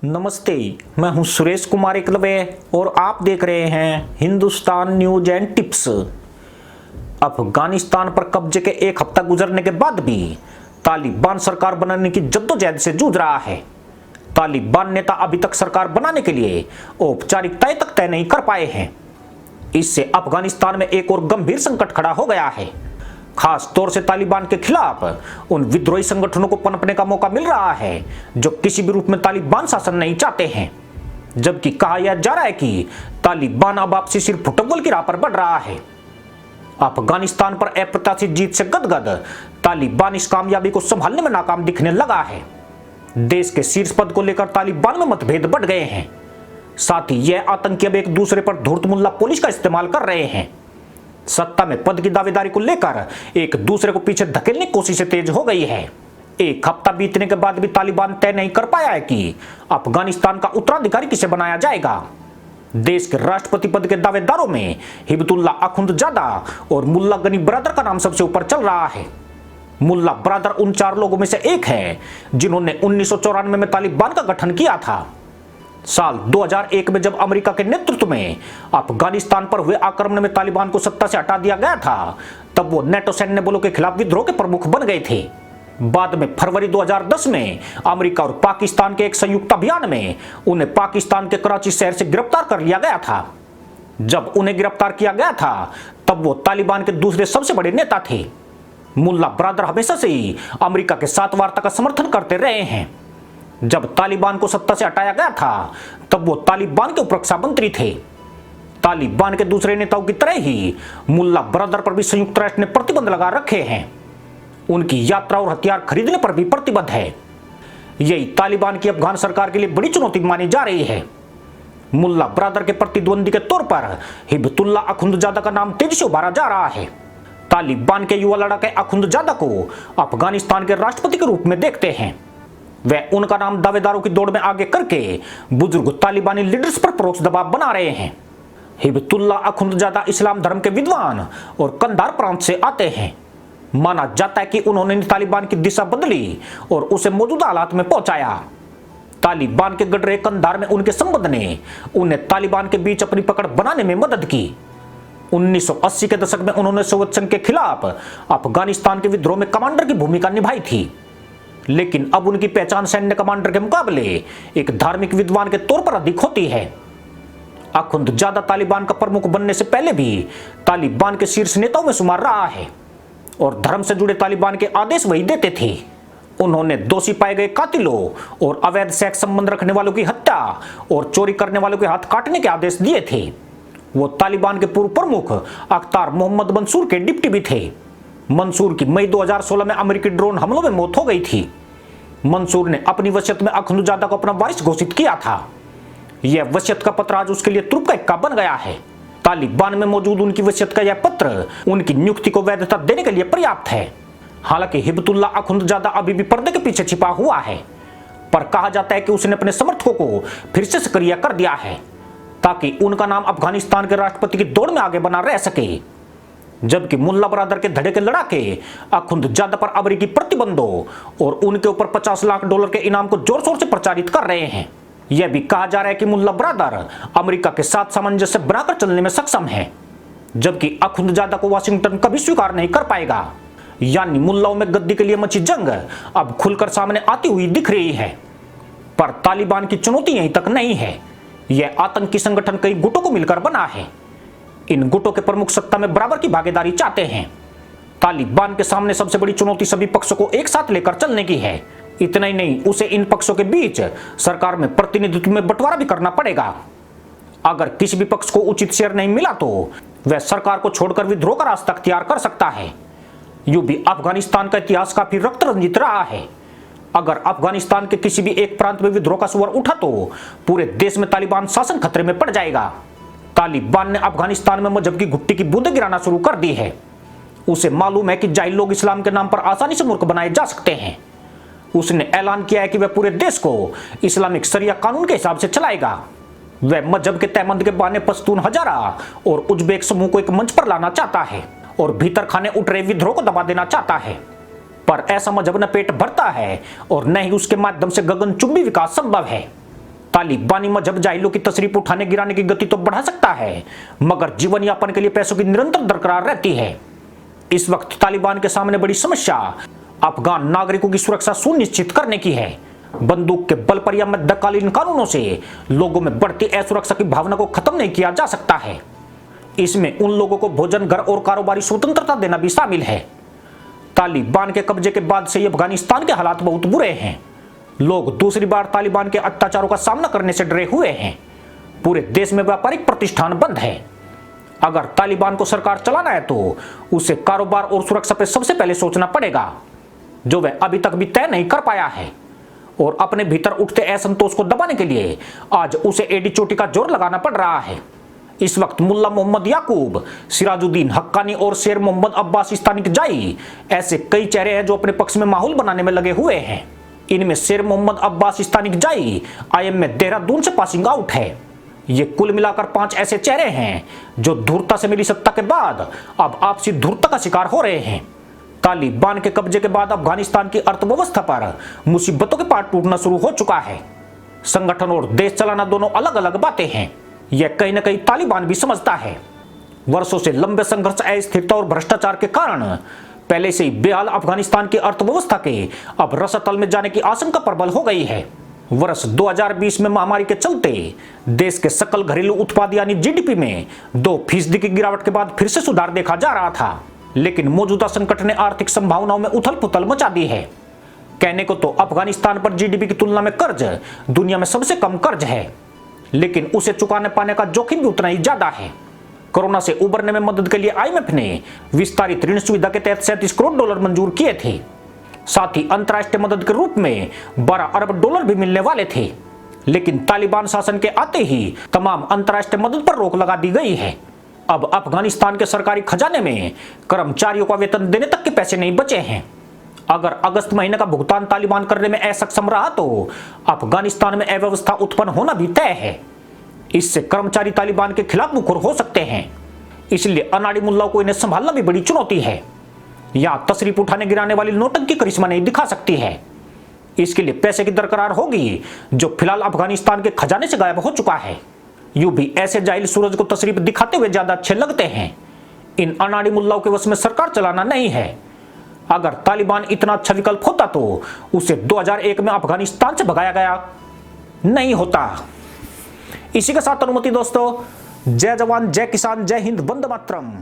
नमस्ते, मैं हूं सुरेश कुमार एकलवे और आप देख रहे हैं Hindustan news and tips. Afghanistan पर कब्जे के एक हफ्ता गुजरने के बाद भी तालिबान सरकार बनाने की जद्दोजहद से जूझ रहा है। तालिबान नेता अभी तक सरकार बनाने के लिए औपचारिकताएं तक तय नहीं कर पाए हैं। इससे अफगानिस्तान में एक और गंभीर संकट खड़ा हो गया है। खास तौर से तालिबान के खिलाफ उन विद्रोही संगठनों को पनपने का मौका मिल रहा है जो किसी भी रूप में तालिबान शासन नहीं चाहते हैं। जबकि कहा यह जा रहा है कि तालिबान अब आपसी सिर्फ फुटबॉल की राह पर बढ़ रहा है। अफगानिस्तान पर अप्रत्याशित जीत से गदगद तालिबान इस कामयाबी को संभालने में नाकाम दिखने लगा है। देश के शीर्ष पद को लेकर तालिबान में मतभेद बढ़ गए हैं। साथ ही यह आतंकी अब एक दूसरे पर धूर्त मुल्ला पुलिस का इस्तेमाल कर रहे हैं। सत्ता में पद की दावेदारी को लेकर एक दूसरे को पीछे धकेलने की कोशिशें तेज हो गई है। एक हफ्ता बीतने के बाद भी तालिबान तय नहीं कर पाया है कि अफगानिस्तान का उत्तराधिकारी किसे बनाया जाएगा। देश के राष्ट्रपति पद के दावेदारों में हिबतुल्ला अखुंदजादा और मुल्ला गनी बरादर का नाम सबसे ऊपर चल रहा है। मुल्ला बरादर उन 4 लोगों में से एक है जिन्होंने 1994 में तालिबान का गठन किया था। साल 2001 में जब अमेरिका के नेतृत्व में अफगानिस्तान पर हुए आक्रमण में तालिबान को सत्ता से हटा दिया गया था, तब वो नेटो सैन्य बलों के खिलाफ विद्रोह के प्रमुख बन गए थे। बाद में फरवरी 2010 में अमेरिका और पाकिस्तान के एक संयुक्त अभियान में उन्हें पाकिस्तान के कराची शहर से गिरफ्तार कर लिया गया था। जब उन्हें गिरफ्तार किया गया था तब वो तालिबान के दूसरे सबसे बड़े नेता थे। मुल्ला बरादर हमेशा से ही अमेरिका के साथ वार्ता का समर्थन करते रहे हैं। जब तालिबान को सत्ता से हटाया गया था तब वो तालिबान के उपरक्षा मंत्री थे। तालिबान के दूसरे नेताओं की तरह ही मुल्ला बरादर पर भी संयुक्त राष्ट्र ने प्रतिबंध लगा रखे हैं। उनकी यात्रा और हथियार खरीदने पर भी प्रतिबंध है। यही तालिबान की अफगान सरकार के लिए बड़ी चुनौती मानी जा रही है। मुल्ला बरादर के प्रतिद्वंदी के तौर पर हिबतुल्ला अखुंदजादा का नाम तेजी से उभारा जा रहा है। तालिबान के युवा लड़ाके अखुंदजादा को अफगानिस्तान के राष्ट्रपति के रूप में देखते हैं। वे उनका नाम दावेदारों की दौड़ में आगे करके बुजुर्ग तालिबानी लीडर्स पर परोक्ष दबाव बना रहे हैं। हिबतुल्ला अखुंदजादा इस्लाम धर्म के विद्वान और कंधार प्रांत से आते हैं। माना जाता है कि उन्होंने तालिबान की दिशा बदली और उसे मौजूदा हालात में पहुंचाया। तालिबान के गढ़ रहे कंधार में उनके संबंध ने उन्हें तालिबान के बीच अपनी पकड़ बनाने में मदद की। 1980 के दशक में उन्होंने सोवियत संघ के खिलाफ अफगानिस्तान के विद्रोह में कमांडर की भूमिका निभाई थी, लेकिन अब उनकी पहचान सैन्य कमांडर के मुकाबले एक धार्मिक विद्वान के तौर पर अधिक होती है। अखुंदजादा तालिबान का प्रमुख बनने से पहले भी तालिबान के शीर्ष नेताओं में शुमार रहा है और धर्म से जुड़े तालिबान के आदेश वही देते थे। उन्होंने दोषी पाए गए कातिलों और अवैध सेक्स संबंध रखने वालों की हत्या और चोरी करने वालों के हाथ काटने के आदेश दिए थे। वो तालिबान के पूर्व प्रमुख अख्तार मोहम्मद मंसूर के डिप्टी भी थे। मंसूर की मई 2016 में अमेरिकी ड्रोन हमलों में मौत हो गई थी। मंसूर ने अपनी वसीयत में अखुंदजादा को अपना वारिस घोषित किया था। यह वसीयत का पत्र आज उसके लिए तुरुप का इक्का बन गया है। तालिबान में मौजूद उनकी वसीयत का यह पत्र उनकी नियुक्ति को वैधता देने के लिए पर्याप्त है। हालांकि हिबतुल्ला अखुंदजादा अभी भी पर्दे के पीछे छिपा हुआ है, पर कहा जाता है कि उसने अपने समर्थकों को फिर से सक्रिय कर दिया है ताकि उनका नाम अफगानिस्तान के राष्ट्रपति की दौड़ में आगे बना रह सके। जबकि मुल्ला बरादर के धड़े के लड़ाके अखुंदजादा पर अमेरिकी प्रतिबंधों और उनके ऊपर $50 लाख के इनाम को जोर शोर से प्रचारित कर रहे हैं। यह भी कहा जा रहा है कि मुल्ला बरादर अमेरिका के साथ सामंजस्य बनाकर चलने में सक्षम है, जबकि अखुंदजादा को वाशिंगटन कभी स्वीकार नहीं कर पाएगा। यानी मुल्लाओं में गद्दी के लिए मची जंग अब खुलकर सामने आती हुई दिख रही है। पर तालिबान की चुनौती यहीं तक नहीं है। यह आतंकी संगठन कई गुटों को मिलकर बना है। इन गुटों के प्रमुख सत्ता में बराबर की भागीदारी चाहते हैं। तालिबान के सामने सबसे बड़ी चुनौती सभी पक्षों को एक साथ लेकर चलने की है। इतना ही नहीं, उसे इन पक्षों के बीच सरकार में प्रतिनिधित्व में बंटवारा भी करना पड़ेगा। अगर किसी भी पक्ष को उचित शेयर नहीं मिला तो वह सरकार को छोड़कर विद्रोह का रास्ता अख्तियार कर सकता है। यूं भी अफगानिस्तान का इतिहास काफी रक्त रंजित रहा है। अगर अफगानिस्तान के किसी भी एक प्रांत में विद्रोह का स्वर उठा तो पूरे देश में तालिबान शासन खतरे में पड़ जाएगा। तालिबान ने अफगानिस्तान में मजहब की घुट्टी की बूंदें गिराना शुरू कर दी है। उसे मालूम है कि जाहिल लोग इस्लाम के नाम पर आसानी से मूर्ख बनाए जा सकते हैं। उसने ऐलान किया है कि वह पूरे देश को इस्लामिक शरिया कानून के हिसाब से चलाएगा। वह मजहब के तहमंद के बहाने पश्तून, हजारा और उज्बेक समूह को एक मंच पर लाना चाहता है और भीतर खाने उठ रहे विद्रोह को दबा देना चाहता है। पर ऐसा मजहब न पेट भरता है और न ही उसके माध्यम से गगनचुंबी विकास संभव है। तालिबानी मजहब जाहिलों की तशरीफ उठाने गिराने की गति तो बढ़ा सकता है, मगर जीवन यापन के लिए पैसों की निरंतर दरकार रहती है। इस वक्त तालिबान के सामने बड़ी समस्या अफगान नागरिकों की सुरक्षा सुनिश्चित करने की है। बंदूक के बल पर या मध्यकालीन कानूनों से लोगों में बढ़ती असुरक्षा की भावना को खत्म नहीं किया जा सकता है। इसमें उन लोगों को भोजन, घर और कारोबारी स्वतंत्रता देना भी शामिल है। तालिबान के कब्जे के बाद से अफगानिस्तान के हालात बहुत बुरे हैं। लोग दूसरी बार तालिबान के अत्याचारों का सामना करने से डरे हुए हैं। पूरे देश में व्यापारिक प्रतिष्ठान बंद है। अगर तालिबान को सरकार चलाना है तो उसे कारोबार और सुरक्षा पर सबसे पहले सोचना पड़ेगा, जो वह अभी तक भी तय नहीं कर पाया है। और अपने भीतर उठते असंतोष को दबाने के लिए आज उसे एडी चोटी का जोर लगाना पड़ रहा है। इस वक्त मुल्ला मोहम्मद याकूब, सिराजुद्दीन हक्कानी और शेर मोहम्मद अब्बास इस्तानिकजाई ऐसे कई चेहरे हैं जो अपने पक्ष में माहौल बनाने में लगे हुए हैं। इनमें शेर मोहम्मद अब्बास इस्तानिकजाई IM में देहरादून से पासिंग आउट है। ये कुल मिलाकर 5 ऐसे चेहरे हैं जो धूर्तता से मिली सत्ता के बाद अब आपसी धूर्तता का शिकार हो रहे हैं। तालिबान के कब्जे के बाद अफगानिस्तान की अर्थव्यवस्था पर मुसीबतों के पार टूटना शुरू हो चुका है। संगठन और देश चलाना दोनों अलग अलग बातें हैं, यह कहीं न कहीं तालिबान भी समझता है। वर्षों से लंबे संघर्ष, अस्थिरता और भ्रष्टाचार के कारण पहले से ही बेहाल अफगानिस्तान की अर्थव्यवस्था के अब रसतल में जाने की आशंका प्रबल हो गई है। वर्ष 2020 में महामारी के चलते देश के सकल घरेलू उत्पाद यानी GDP में 2% की गिरावट के बाद फिर से सुधार देखा जा रहा था, लेकिन मौजूदा संकट ने आर्थिक संभावनाओं में उथल पुथल मचा दी है। कहने को तो अफगानिस्तान पर GDP की तुलना में कर्ज दुनिया में सबसे कम कर्ज है, लेकिन उसे चुकाने पाने का जोखिम भी उतना ही ज्यादा है। कोरोना से उबरने में मदद के लिए IMF ने विस्तारित ऋण सुविधा के तहत $37 करोड़ मंजूर किए थे। साथ ही अंतर्राष्ट्रीय मदद के रूप में $12 अरब भी मिलने वाले थे, लेकिन तालिबान शासन के आते ही तमाम अंतर्राष्ट्रीय मदद पर रोक लगा दी गई है। अब अफगानिस्तान के सरकारी खजाने में कर्मचारियों का वेतन देने तक के पैसे नहीं बचे हैं। अगर अगस्त महीने का भुगतान तालिबान करने में असक्षम रहा तो अफगानिस्तान में अव्यवस्था उत्पन्न होना भी तय है। इससे कर्मचारी तालिबान के खिलाफ मुखर हो सकते हैं। इसलिए अनाड़ी मुल्लाओं को इन्हें संभालना भी बड़ी चुनौती है। यहां तशरीफ उठाने गिराने वाली नोटंकी करिश्मा नहीं दिखा सकती है। इसके लिए पैसे की दरकार होगी, जो फिलहाल अफगानिस्तान के खजाने से गायब हो चुका है। यूं भी ऐसे जाहिल सूरज को तशरीफ दिखाते हुए ज्यादा अच्छे लगते हैं। इन अनाड़ी मुल्लाओं के वश में सरकार चलाना नहीं है। अगर तालिबान इतना अच्छा विकल्प होता तो उसे 2001 में अफगानिस्तान से भगाया गया नहीं होता। इसी के साथ अनुमति दोस्तों, जय जवान, जय किसान, जय हिंद, वंदे मातरम।